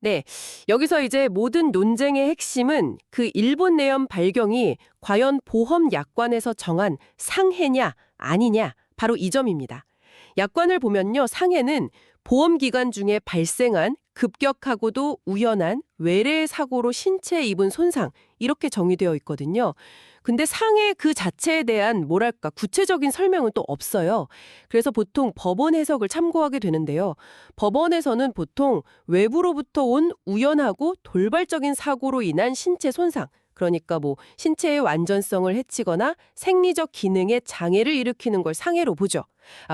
네, 여기서 이제 모든 논쟁의 핵심은 그 일본 내염 발경이 과연 보험 약관에서 정한 상해냐 아니냐 바로 이 점입니다. 약관을 보면요, 상해는 보험 기간 중에 발생한 급격하고도 우연한 외래 사고로 신체에 입은 손상 이렇게 정의되어 있거든요. 근데 상해 그 자체에 대한 뭐랄까 구체적인 설명은 또 없어요. 그래서 보통 법원 해석을 참고하게 되는데요. 법원에서는 보통 외부로부터 온 우연하고 돌발적인 사고로 인한 신체 손상, 그러니까 뭐 신체의 완전성을 해치거나 생리적 기능에 장애를 일으키는 걸 상해로 보죠.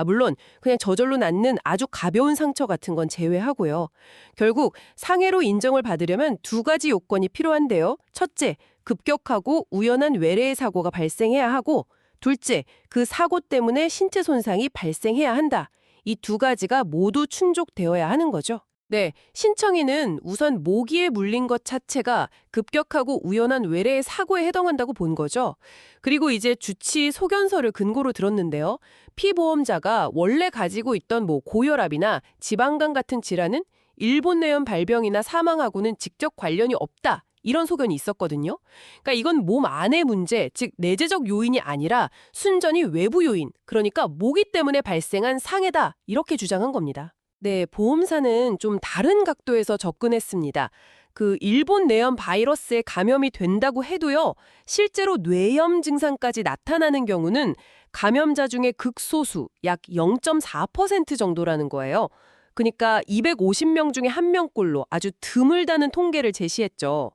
물론 그냥 저절로 낫는 아주 가벼운 상처 같은 건 제외하고요. 결국 상해로 인정을 받으려면 두 가지 요건이 필요한데요. 첫째, 급격하고 우연한 외래의 사고가 발생해야 하고, 둘째, 그 사고 때문에 신체 손상이 발생해야 한다. 이 두 가지가 모두 충족되어야 하는 거죠. 네, 신청인은 우선 모기에 물린 것 자체가 급격하고 우연한 외래의 사고에 해당한다고 본 거죠. 그리고 이제 주치 소견서를 근거로 들었는데요. 피보험자가 원래 가지고 있던 뭐 고혈압이나 지방간 같은 질환은 일본 내염 발병이나 사망하고는 직접 관련이 없다. 이런 소견이 있었거든요. 그러니까 이건 몸 안의 문제, 즉 내재적 요인이 아니라 순전히 외부 요인, 그러니까 모기 때문에 발생한 상해다. 이렇게 주장한 겁니다. 네, 보험사는 좀 다른 각도에서 접근했습니다. 그 일본 내염 바이러스에 감염이 된다고 해도요, 실제로 뇌염 증상까지 나타나는 경우는 감염자 중에 극소수, 약 0.4% 정도라는 거예요. 그러니까 250명 중에 1명꼴로 아주 드물다는 통계를 제시했죠.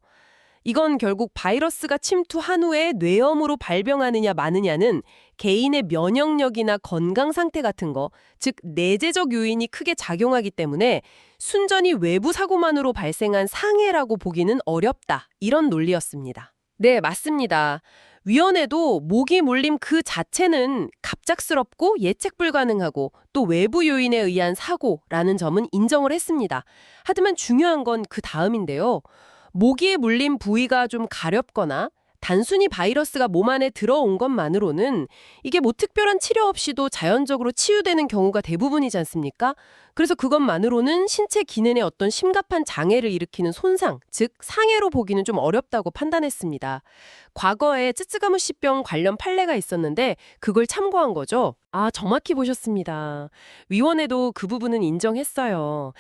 이건 결국 바이러스가 침투한 후에 뇌염으로 발병하느냐 마느냐는 개인의 면역력이나 건강 상태 같은 거, 즉 내재적 요인이 크게 작용하기 때문에 순전히 외부 사고만으로 발생한 상해라고 보기는 어렵다. 이런 논리였습니다. 네, 맞습니다. 위원회도 모기 물림 그 자체는 갑작스럽고 예측 불가능하고 또 외부 요인에 의한 사고라는 점은 인정을 했습니다. 하지만 중요한 건 그 다음인데요. 모기에 물린 부위가 좀 가렵거나 단순히 바이러스가 몸 안에 들어온 것만으로는 이게 뭐 특별한 치료 없이도 자연적으로 치유되는 경우가 대부분이지 않습니까? 그래서 그것만으로는 신체 기능에 어떤 심각한 장애를 일으키는 손상, 즉 상해로 보기는 좀 어렵다고 판단했습니다. 과거에 쯔쯔가무시병 관련 판례가 있었는데 그걸 참고한 거죠. 정확히 보셨습니다. 위원회도 그 부분은 인정했어요.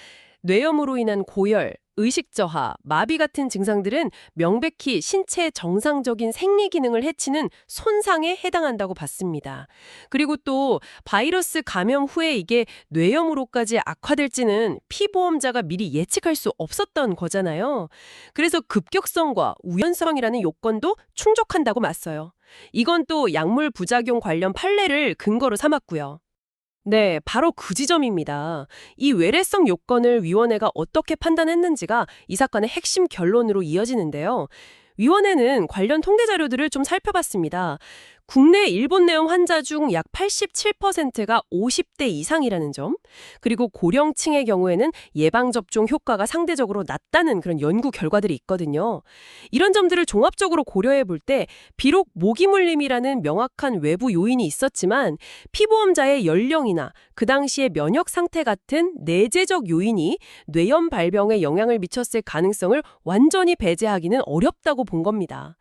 뇌염으로 인한 고열, 의식 저하, 마비 같은 증상들은 명백히 신체의 정상적인 생리 기능을 해치는 손상에 해당한다고 봤습니다. 그리고 또 바이러스 감염 후에 이게 뇌염으로까지 악화될지는 피보험자가 미리 예측할 수 없었던 거잖아요. 그래서 급격성과 우연성이라는 요건도 충족한다고 맞서요. 이건 또 약물 부작용 관련 판례를 근거로 삼았고요. 네, 바로 그 지점입니다. 이 외래성 요건을 위원회가 어떻게 판단했는지가 이 사건의 핵심 결론으로 이어지는데요. 위원회는 관련 통계 자료들을 좀 살펴봤습니다. 국내 일본 내염 환자 중 약 87%가 50대 이상이라는 점, 그리고 고령층의 경우에는 예방접종 효과가 상대적으로 낮다는 그런 연구 결과들이 있거든요. 이런 점들을 종합적으로 고려해 볼 때 비록 모기물림이라는 명확한 외부 요인이 있었지만 피보험자의 연령이나 그 당시의 면역 상태 같은 내재적 요인이 뇌염 발병에 영향을 미쳤을 가능성을 완전히 배제하기는 어렵다고 본 겁니다.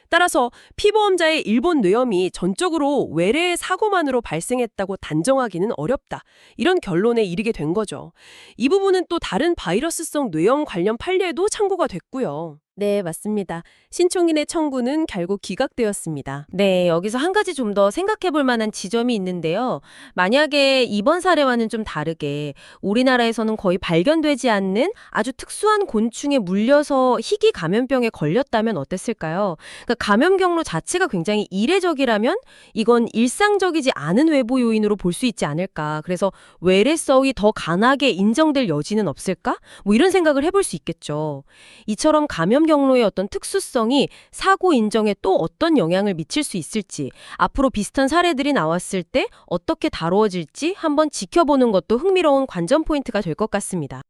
따라서 피보험자의 일본 뇌염이 전적으로 외래의 사고만으로 발생했다고 단정하기는 어렵다. 이런 결론에 이르게 된 거죠. 이 부분은 또 다른 바이러스성 뇌염 관련 판례도 참고가 됐고요. 네, 맞습니다. 신청인의 청구는 결국 기각되었습니다. 네, 여기서 한 가지 좀 더 생각해 볼 만한 지점이 있는데요. 만약에 이번 사례와는 좀 다르게 우리나라에서는 거의 발견되지 않는 아주 특수한 곤충에 물려서 희귀 감염병에 걸렸다면 어땠을까요? 그러니까 감염 경로 자체가 굉장히 이례적이라면 이건 일상적이지 않은 외부 요인으로 볼 수 있지 않을까. 그래서 외래성이 더 강하게 인정될 여지는 없을까? 뭐 이런 생각을 해볼 수 있겠죠. 이처럼 감염 경로의 어떤 특수성이 사고 인정에 또 어떤 영향을 미칠 수 있을지, 앞으로 비슷한 사례들이 나왔을 때 어떻게 다루어질지 한번 지켜보는 것도 흥미로운 관전 포인트가 될 것 같습니다.